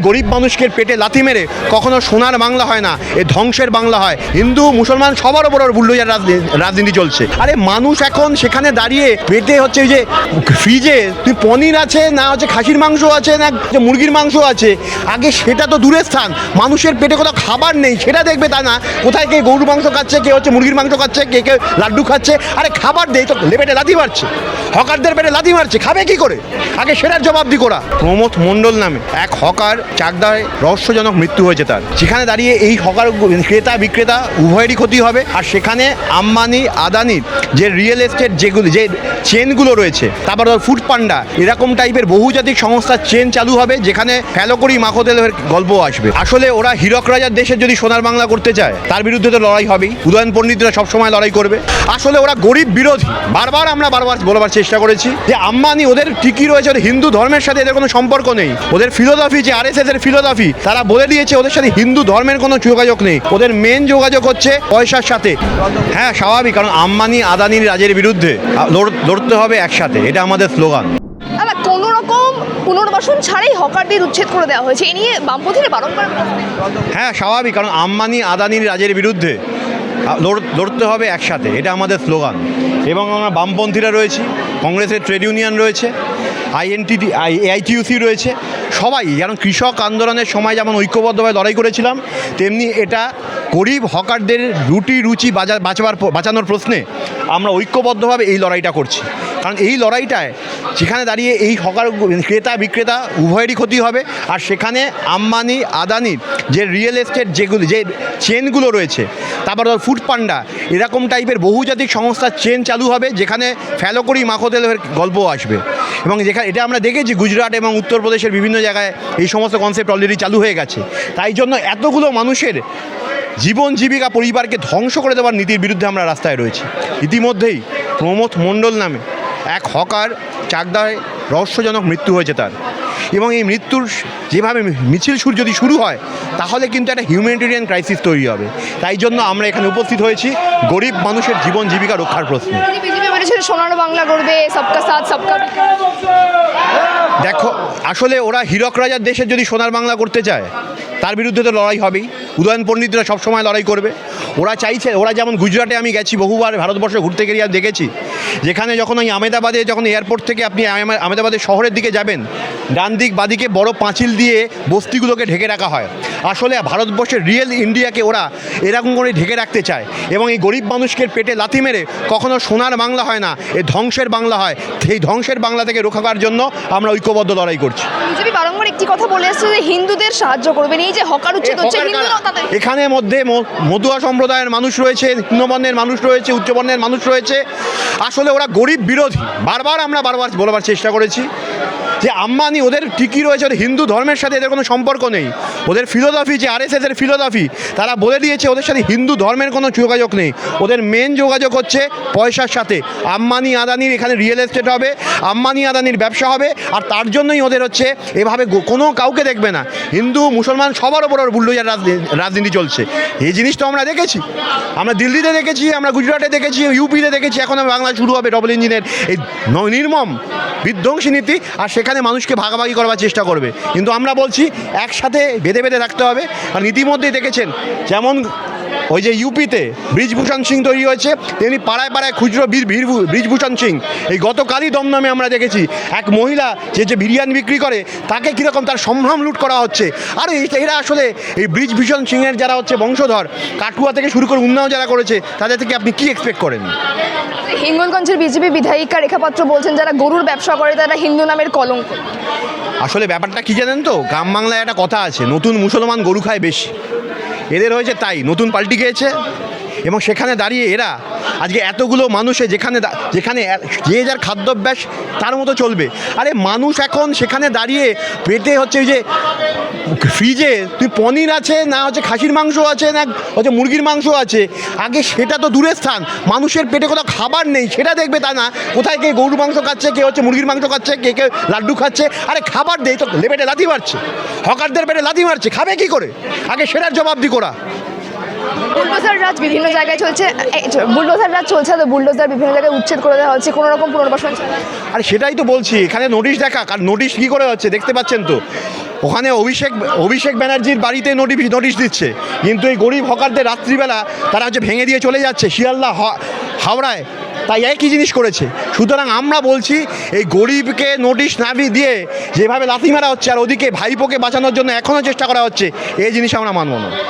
গরিব মানুষকে পেটে লাথি মেরে কখনো সোনার বাংলা হয় না, এ ধ্বংসের বাংলা হয়। হিন্দু মুসলমান সবার ওপর বুলডোজার রাজনীতি চলছে। আরে মানুষ এখন সেখানে দাঁড়িয়ে পেটে হচ্ছে যে ফ্রিজে তুই পনির আছে না হচ্ছে খাসির মাংস আছে না মুরগির মাংস আছে, আগে সেটা তো দূরের স্থান, মানুষের পেটে কোথাও খাবার নেই সেটা দেখবে তা না। কোথায় কে গরুর মাংস খাচ্ছে, কে হচ্ছে মুরগির মাংস খাচ্ছে, কে কে লাড্ডু খাচ্ছে। আরে খাবার দেয় তো পেটে লাথি মারছে, হকারদের পেটে লাথি মারছে, খাবে কি করে? আগে সেটার জবাবদি করা। প্রমোদ মণ্ডল নামে এক হকার চাকদায় রহস্যজনক মৃত্যু হয়েছে তার। সেখানে দাঁড়িয়ে এই হকার ক্রেতা বিক্রেতা উভয়েরই ক্ষতি হবে। আর সেখানে আম্বানি আদানির যে রিয়েল এস্টেট যেগুলো যে চেনগুলো রয়েছে, তারপর ফুড পান্ডা এরকম টাইপের বহুজাতিক সংস্থার চেন চালু হবে, যেখানে ফেলো করি মাখোতেলের গল্প আসবে। আসলে ওরা হীরক রাজার দেশের যদি সোনার বাংলা করতে চায় তার বিরুদ্ধে তো লড়াই হবেই। উদয়ন পণ্ডিতরা সবসময় লড়াই করবে। আসলে ওরা গরিব বিরোধী। আমরা বারবার বলবার চেষ্টা করেছি যে আম্বানি ওদের ঠিকই রয়েছে, ওদের হিন্দু ধর্মের সাথে এদের কোনো সম্পর্ক নেই। ওদের ফিলোসফি যে RSS এর ফিলোসফি, তারা বলে দিয়েছে ওদের সাথে হিন্দু ধর্মের কোনো যোগাযোগ নেই, ওদের মেন যোগাযোগ হচ্ছে পয়সার সাথে। হ্যাঁ স্বাভাবিক, কারণ আম্বানি আদানির রাজের বিরুদ্ধে লড়তে হবে একসাথে, এটা আমাদের স্লোগান। কোনো রকম পুনর্বাসন ছাড়াই হকারদের উচ্ছেদ করে দেওয়া হয়েছে, এ নিয়ে বামপন্থীরা বারংবার। হ্যাঁ স্বাভাবিক, কারণ আম্বানি আদানির রাজের বিরুদ্ধে লড়তে হবে একসাথে, এটা আমাদের স্লোগান। এবং আমরা বামপন্থীরা রয়েছি, কংগ্রেসের ট্রেড ইউনিয়ন রয়েছে, AITUC রয়েছে, সবাই যেমন কৃষক আন্দোলনের সময় যেমন ঐক্যবদ্ধভাবে লড়াই করেছিলাম, তেমনি এটা গরিব হকারদের রুচি বাঁচানোর প্রশ্নে আমরা ঐক্যবদ্ধভাবে এই লড়াইটা করছি। কারণ এই লড়াইটায় সেখানে দাঁড়িয়ে এই হকার ক্রেতা বিক্রেতা উভয়েরই ক্ষতি হবে। আর সেখানে আম্বানি আদানির যে রিয়েল এস্টেট যেগুলো যে চেনগুলো রয়েছে, তারপর ফুড পান্ডা এরকম টাইপের বহুজাতিক সংস্থার চেন চালু হবে, যেখানে ফেলো করি মাখোতেলের গল্প আসবে। এবং যেখানে এটা আমরা দেখেছি গুজরাট এবং উত্তরপ্রদেশের বিভিন্ন জায়গায় এই সমস্ত কনসেপ্ট অলরেডি চালু হয়ে গেছে। তাই জন্য এতগুলো মানুষের জীবন জীবিকা পরিবারকে ধ্বংস করে দেওয়ার নীতির বিরুদ্ধে আমরা রাস্তায় রয়েছি। ইতিমধ্যেই প্রমোদ মণ্ডল নামে এক হকার চাকদায় রহস্যজনক মৃত্যু হয়েছে তার। এবং এই মৃত্যুর যেভাবে মিছিল যদি শুরু হয়, তাহলে কিন্তু একটা হিউম্যানিটেরিয়ান ক্রাইসিস তৈরি হবে। তাই জন্য আমরা এখানে উপস্থিত হয়েছি গরিব মানুষের জীবন জীবিকা রক্ষার প্রশ্নে। সোনার বাংলা করবে, সবকা সাথ সবকা বিকাশ। দেখো, আসলে ওরা হীরক রাজার দেশের যদি সোনার বাংলা করতে চায় তার বিরুদ্ধে তো লড়াই হবেই। উদয়ন পণ্ডিতরা সবসময় লড়াই করবে। ওরা চাইছে, ওরা যেমন গুজরাটে আমি গেছি বহুবার, ভারতবর্ষে ঘুরতে গিয়ে দেখেছি, যেখানে যখন ওই আহমেদাবাদে যখন এয়ারপোর্ট থেকে আপনি আহমেদাবাদের শহরের দিকে যাবেন, ডান দিক বাদিকে বড় পাঁচিল দিয়ে বস্তিগুলোকে ঢেকে রাখা হয়। আসলে ভারতবর্ষের রিয়েল ইন্ডিয়াকে ওরা এরকম করে ঢেকে রাখতে চায়। এবং এই গরিব মানুষকে পেটে লাথি মেরে কখনো সোনার বাংলা হয় না, এ ধ্বংসের বাংলা হয়। সেই ধ্বংসের বাংলা থেকে রক্ষা করার জন্য আমরা ঐক্যবদ্ধ লড়াই করছি। বিজেপি বারংবার একটি কথা বলে আসছে যে হিন্দুদের সাহায্য করবেন, এই যে হকার উচ্ছেদ হচ্ছে এখানে মধ্যে মধুয়া সম্প্রদায়ের মানুষ রয়েছে, নিম্নবর্ণের মানুষ রয়েছে, উচ্চবর্ণের মানুষ রয়েছে। আসলে ওরা গরিব বিরোধী। আমরা বারবার বলবার চেষ্টা করেছি যে আম্বানি ওদের ঠিকই রয়েছে, ওদের হিন্দু ধর্মের সাথে এদের কোনো সম্পর্ক নেই। ওদের ফিলোসফি যে RSS এর ফিলোসফি, তারা বলে দিয়েছে ওদের সাথে হিন্দু ধর্মের কোনো যোগাযোগ নেই, ওদের মেন যোগাযোগ হচ্ছে পয়সার সাথে। আম্বানি আদানির এখানে রিয়েল এস্টেট হবে, আম্বানি আদানির ব্যবসা হবে। আর তার জন্যই ওদের হচ্ছে এভাবে কোনো কাউকে দেখবে না, হিন্দু মুসলমান সবার ওপর বুলডোজার রাজনীতি চলছে। এই জিনিস তো আমরা দেখেছি, আমরা দিল্লিতে দেখেছি, আমরা গুজরাটে দেখেছি, ইউপিতে দেখেছি, এখন বাংলায় শুরু হবে ডবল ইঞ্জিনের এই নির্মম বিধ্বংসী নীতি। আর সেখানে মানুষকে ভাগাভাগি করবার চেষ্টা করবে। কিন্তু আমরা বলছি একসাথে বেঁধে রাখতে হবে। আর ইতিমধ্যেই দেখেছেন যেমন ওই যে ইউপিতে ব্রিজভূষণ সিং তৈরি হয়েছে, তেমনি পাড়ায় পাড়ায় খুচরো ব্রিজভূষণ সিং। এই গতকালই দমদমে আমরা দেখেছি এক মহিলা যে বিরিয়ানি বিক্রি করে, তাকে কীরকম তার সম্ভ্রম লুট করা হচ্ছে। আর এরা আসলে এই ব্রিজভূষণ সিংয়ের যারা হচ্ছে বংশধর, কাটুয়া থেকে শুরু করে উন্নয়ন যারা করেছে, তাদের থেকে আপনি কি এক্সপেক্ট করেন? হিঙ্গলগঞ্জের বিজেপি বিধায়িকা রেখা পাত্র বলছেন যারা গরুর ব্যবসা করে তারা হিন্দু নামের কলঙ্ক। আসলে ব্যাপারটা কি জানেন তো, গ্রাম বাংলায় একটা কথা আছে, নতুন মুসলমান গরু খায় বেশি। এদের হয়েছে তাই, নতুন পাল্টি খেয়েছে। এবং সেখানে দাঁড়িয়ে এরা আজকে এতগুলো মানুষে যেখানে যে যার খাদ্যাভ্যাস তার মতো চলবে। আরে মানুষ এখন সেখানে দাঁড়িয়ে পেটে হচ্ছে ওই যে ফ্রিজে তুই পনির আছে না হচ্ছে খাসির মাংস আছে না হচ্ছে মুরগির মাংস আছে, আগে সেটা তো দূরের স্থান, মানুষের পেটে কোথাও খাবার নেই সেটা দেখবে তা না। কোথায় কে গরুর মাংস খাচ্ছে, কে হচ্ছে মুরগির মাংস খাচ্ছে, কে কে লাড্ডু খাচ্ছে। আরে খাবার দেয় তো পেটে লাথি মারছে, হকারদের পেটে লাথি মারছে, খাবে কি করে? আগে সেটার জবাবদি করা। বুলডোজার রাজ বিভিন্ন জায়গায় চলছে, বুলডোজার রাজ চলছে, তো বুলডোজার বিভিন্ন জায়গায় উচ্ছেদ করে দেওয়া হচ্ছে, কোনো রকম পুনর্বাসন। আর সেটাই তো বলছি, এখানে নোটিশ দেখা, কার নোটিশ কী করে হচ্ছে দেখতে পাচ্ছেন তো। ওখানে অভিষেক ব্যানার্জির বাড়িতে নোটিশ দিচ্ছে, কিন্তু এই গরিব হকারদের রাত্রিবেলা তারা হচ্ছে ভেঙে দিয়ে চলে যাচ্ছে শিয়ালদা হাওড়ায়, তাই একই জিনিস করেছে। সুতরাং আমরা বলছি এই গরিবকে নোটিশ না দিয়ে যেভাবে লাথি মারা হচ্ছে আর ওদিকে ভাইপোকে বাঁচানোর জন্য এখনও চেষ্টা করা হচ্ছে, এই জিনিস আমরা মানব না।